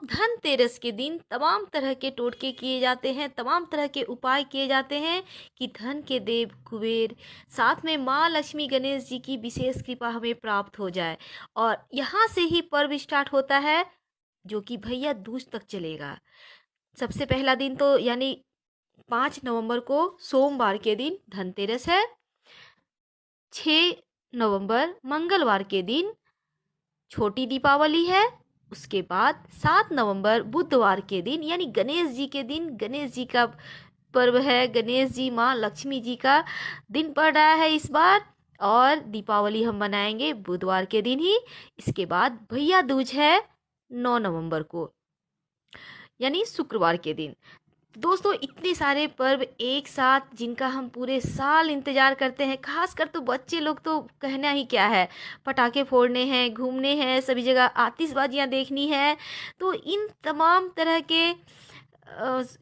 धनतेरस के दिन तमाम तरह के टोटके किए जाते हैं, तमाम तरह के उपाय किए जाते हैं कि धन के देव कुबेर, साथ में माँ लक्ष्मी गणेश जी की विशेष कृपा हमें प्राप्त हो जाए। और यहाँ से ही पर्व स्टार्ट होता है, जो कि भैया दूज तक चलेगा। सबसे पहला दिन तो यानी 5 नवंबर को सोमवार के दिन धनतेरस है। 6 नवंबर मंगलवार के दिन छोटी दीपावली है। उसके बाद 7 नवंबर बुधवार के दिन यानी गणेश जी के दिन, गणेश जी का पर्व है, गणेश जी माँ लक्ष्मी जी का दिन पड़ रहा है इस बार। और दीपावली हम मनाएंगे बुधवार के दिन ही। इसके बाद भैया दूज है 9 नवंबर को, यानी शुक्रवार के दिन। दोस्तों, इतने सारे पर्व एक साथ जिनका हम पूरे साल इंतजार करते हैं, खासकर तो बच्चे लोग तो कहना ही क्या है। पटाखे फोड़ने हैं, घूमने हैं, सभी जगह आतिशबाजियां देखनी है। तो इन तमाम तरह के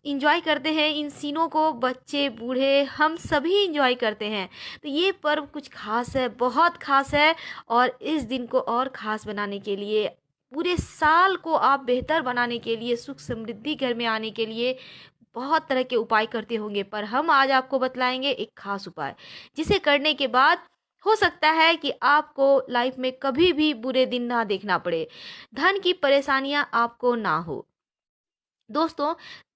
इंजॉय करते हैं। इन सीनों को बच्चे बूढ़े हम सभी इंजॉय करते हैं। तो ये पर्व कुछ खास है, बहुत खास है। और इस दिन को और ख़ास बनाने के लिए, पूरे साल को आप बेहतर बनाने के लिए, सुख समृद्धि घर में आने के लिए बहुत तरह के उपाय करते होंगे, पर हम आज आपको बतलाएंगे एक खास उपाय, जिसे करने के बाद हो सकता है कि आपको लाइफ में कभी भी बुरे दिन ना देखना पड़े, धन की परेशानियां आपको ना हो। दोस्तों,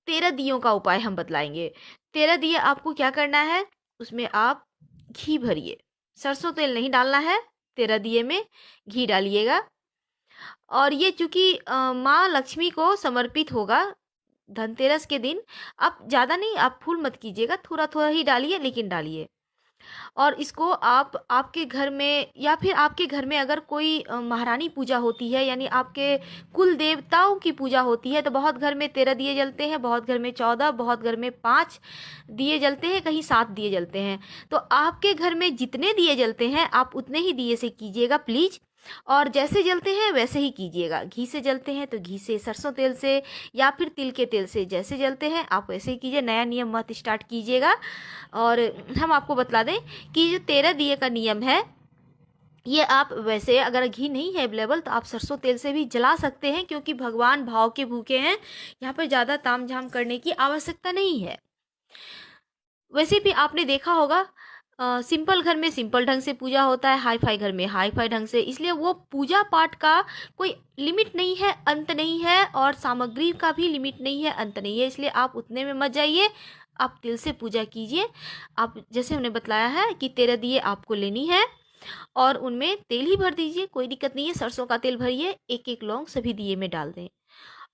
13 दियों का उपाय हम बतलाएंगे। 13 दिए आपको क्या करना है, उसमें आप घी भरिए, सरसों तेल नहीं डालना है। 13 दिए में घी डालिएगा। और ये चूंकि माँ लक्ष्मी को समर्पित होगा धनतेरस के दिन, आप ज़्यादा नहीं, आप फूल मत कीजिएगा, थोड़ा थोड़ा ही डालिए, लेकिन डालिए। और इसको आप आपके घर में या फिर आपके घर में अगर कोई महारानी पूजा होती है, यानी आपके कुल देवताओं की पूजा होती है, तो बहुत घर में 13 दिए जलते हैं, बहुत घर में 14, बहुत घर में 5 दिए जलते हैं, कहीं 7 दिए जलते हैं। तो आपके घर में जितने दिए जलते हैं आप उतने ही दिए से कीजिएगा प्लीज़। और जैसे जलते हैं वैसे ही कीजिएगा। घी से जलते हैं तो घी से, सरसों तेल से या फिर तिल के तेल से, जैसे जलते हैं आप वैसे ही कीजिए। नया नियम मत स्टार्ट कीजिएगा। और हम आपको बतला दें कि जो 13 दिए का नियम है, ये आप वैसे अगर घी नहीं है अवेलेबल तो आप सरसों तेल से भी जला सकते हैं, क्योंकि भगवान भाव के भूखे हैं। यहाँ पर ज़्यादा तामझाम करने की आवश्यकता नहीं है। वैसे भी आपने देखा होगा, सिंपल घर में सिंपल ढंग से पूजा होता है, हाई फाई घर में हाई फाई ढंग से। इसलिए वो पूजा पाठ का कोई लिमिट नहीं है, अंत नहीं है, और सामग्री का भी लिमिट नहीं है, अंत नहीं है। इसलिए आप उतने में मत जाइए, आप तिल से पूजा कीजिए। आप जैसे हमने बतलाया है कि 13 दिए आपको लेनी है और उनमें तेल ही भर दीजिए, कोई दिक्कत नहीं है। सरसों का तेल भरिए, एक एक लौंग सभी दिए में डाल दें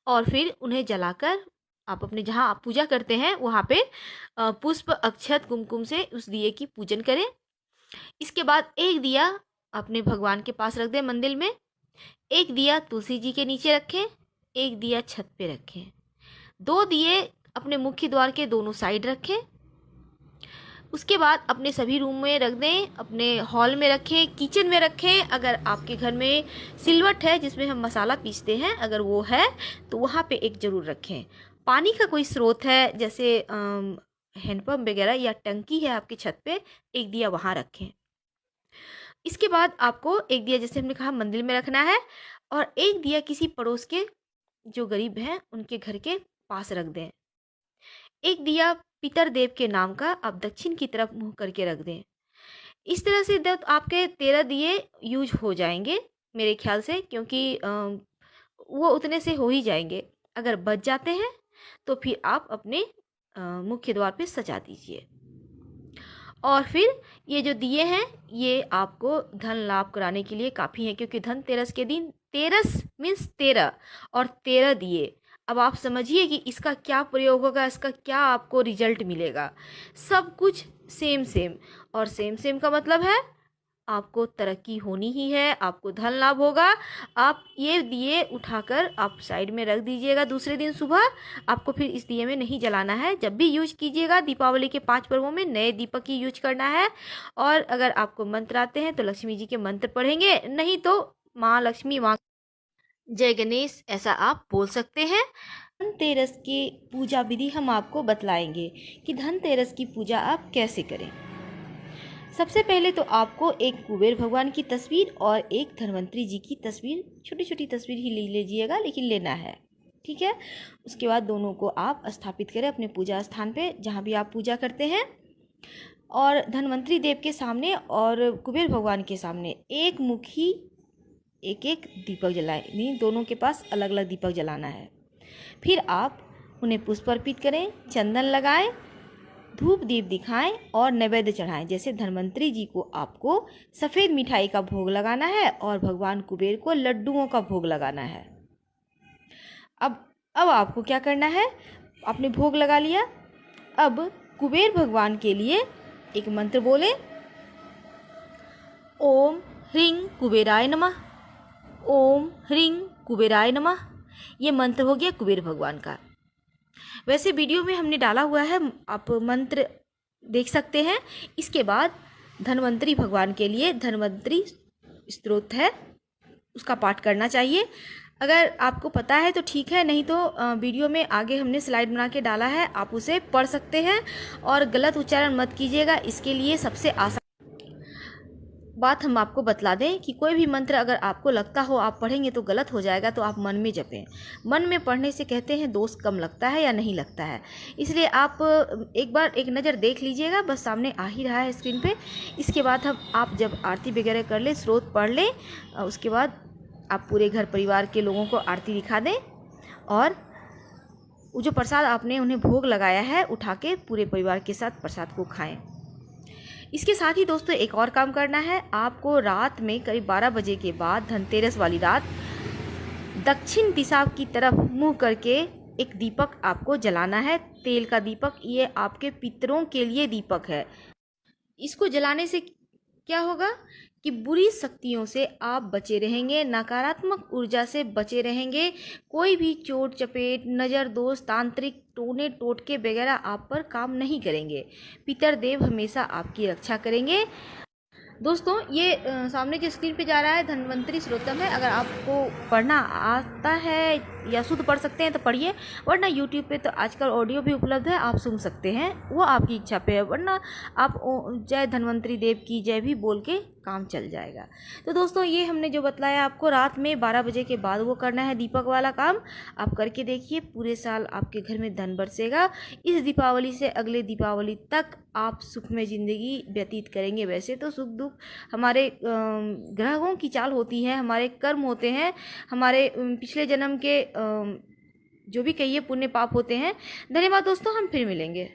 और फिर उन्हें जलाकर आप अपने जहाँ आप पूजा करते हैं वहाँ पे पुष्प अक्षत कुमकुम से उस दिए की पूजन करें। इसके बाद एक दिया अपने भगवान के पास रख दें मंदिर में, एक दिया तुलसी जी के नीचे रखें, एक दिया छत पे रखें, 2 दिए अपने मुख्य द्वार के दोनों साइड रखें। उसके बाद अपने सभी रूम में रख दें, अपने हॉल में रखें, किचन में रखें। अगर आपके घर में सिलवट है जिसमें हम मसाला पीसते हैं, अगर वो है तो वहाँ पे एक ज़रूर रखें। पानी का कोई स्रोत है जैसे हैंडपम्प वगैरह या टंकी है आपकी छत पे, एक दिया वहाँ रखें। इसके बाद आपको एक दिया जैसे हमने कहा मंदिर में रखना है, और एक दिया किसी पड़ोस के जो गरीब हैं उनके घर के पास रख दें। एक दिया पितर देव के नाम का आप दक्षिण की तरफ मुंह करके रख दें। इस तरह से आपके 13 दिए यूज हो जाएंगे मेरे ख्याल से, क्योंकि वो उतने से हो ही जाएंगे। अगर बच जाते हैं तो फिर आप अपने मुख्य द्वार पे सजा दीजिए। और फिर ये जो दिए हैं ये आपको धन लाभ कराने के लिए काफ़ी हैं, क्योंकि धनतेरस के दिन तेरस मीन्स 13 और 13 दिए। अब आप समझिए कि इसका क्या प्रयोग होगा, इसका क्या आपको रिजल्ट मिलेगा। सब कुछ सेम सेम, और सेम सेम का मतलब है आपको तरक्की होनी ही है, आपको धन लाभ होगा। आप ये दिए उठाकर आप साइड में रख दीजिएगा। दूसरे दिन सुबह आपको फिर इस दिए में नहीं जलाना है। जब भी यूज कीजिएगा दीपावली के 5 पर्वों में नए दीपक ही यूज करना है। और अगर आपको मंत्र आते हैं तो लक्ष्मी जी के मंत्र पढ़ेंगे, नहीं तो माँ लक्ष्मी माँ जय गणेश ऐसा आप बोल सकते हैं। धनतेरस की पूजा विधि हम आपको बतलाएंगे कि धनतेरस की पूजा आप कैसे करें। सबसे पहले तो आपको एक कुबेर भगवान की तस्वीर और एक धन्वंतरी जी की तस्वीर, छोटी छोटी तस्वीर ही ले लीजिएगा, लेकिन लेना है। ठीक है। उसके बाद दोनों को आप स्थापित करें अपने पूजा स्थान पे, जहाँ भी आप पूजा करते हैं, और धन्वंतरी देव के सामने और कुबेर भगवान के सामने एक मुखी एक एक दीपक जलाएं, यानी दोनों के पास अलग अलग दीपक जलाना है। फिर आप उन्हें पुष्प अर्पित करें, चंदन लगाएं, धूप दीप दिखाएं और नैवेद्य चढ़ाएं। जैसे धन्वंतरी जी को आपको सफ़ेद मिठाई का भोग लगाना है और भगवान कुबेर को लड्डुओं का भोग लगाना है। अब आपको क्या करना है, आपने भोग लगा लिया। अब कुबेर भगवान के लिए एक मंत्र बोले, ओम ह्रीं कुबेराय नमः, ओम ह्रीं कुबेराय नमः। ये मंत्र हो गया कुबेर भगवान का। वैसे वीडियो में हमने डाला हुआ है, आप मंत्र देख सकते हैं। इसके बाद धन्वंतरी भगवान के लिए धन्वंतरी स्तोत्र है, उसका पाठ करना चाहिए। अगर आपको पता है तो ठीक है, नहीं तो वीडियो में आगे हमने स्लाइड बना के डाला है, आप उसे पढ़ सकते हैं। और गलत उच्चारण मत कीजिएगा। इसके लिए सबसे आसान बात हम आपको बतला दें कि कोई भी मंत्र अगर आपको लगता हो आप पढ़ेंगे तो गलत हो जाएगा, तो आप मन में जपें। मन में पढ़ने से कहते हैं दोष कम लगता है या नहीं लगता है। इसलिए आप एक बार एक नज़र देख लीजिएगा, बस सामने आ ही रहा है स्क्रीन पे। इसके बाद आप जब आरती वगैरह कर लें, स्रोत पढ़ लें, उसके बाद आप पूरे घर परिवार के लोगों को आरती दिखा दें और वो जो प्रसाद आपने उन्हें भोग लगाया है उठा के पूरे परिवार के साथ प्रसाद को खाएं। इसके साथ ही दोस्तों एक और काम करना है, आपको रात में करीब 12 बजे के बाद, धनतेरस वाली रात, दक्षिण दिशा की तरफ मुंह करके एक दीपक आपको जलाना है, तेल का दीपक। ये आपके पितरों के लिए दीपक है। इसको जलाने से क्या होगा कि बुरी शक्तियों से आप बचे रहेंगे, नकारात्मक ऊर्जा से बचे रहेंगे। कोई भी चोट चपेट, नज़र दोष, तांत्रिक टोने टोटके वगैरह आप पर काम नहीं करेंगे। पितरदेव हमेशा आपकी रक्षा करेंगे। दोस्तों ये सामने जो स्क्रीन पे जा रहा है धन्वंतरी स्तोत्रम है। अगर आपको पढ़ना आता है या शुद्ध पढ़ सकते हैं तो पढ़िए, वरना यूट्यूब पे तो आजकल ऑडियो भी उपलब्ध है, आप सुन सकते हैं, वो आपकी इच्छा पे है। वरना आप जय धन्वंतरी देव की जय भी बोल के काम चल जाएगा। तो दोस्तों ये हमने जो बतलाया आपको, रात में 12 बजे के बाद वो करना है दीपक वाला काम। आप करके देखिए, पूरे साल आपके घर में धन बरसेगा। इस दीपावली से अगले दीपावली तक आप सुखमय ज़िंदगी व्यतीत करेंगे। वैसे तो सुख दुख हमारे ग्रहों की चाल होती है, हमारे कर्म होते हैं, हमारे पिछले जन्म के जो भी कहिए पुण्य पाप होते हैं। धन्यवाद दोस्तों, हम फिर मिलेंगे।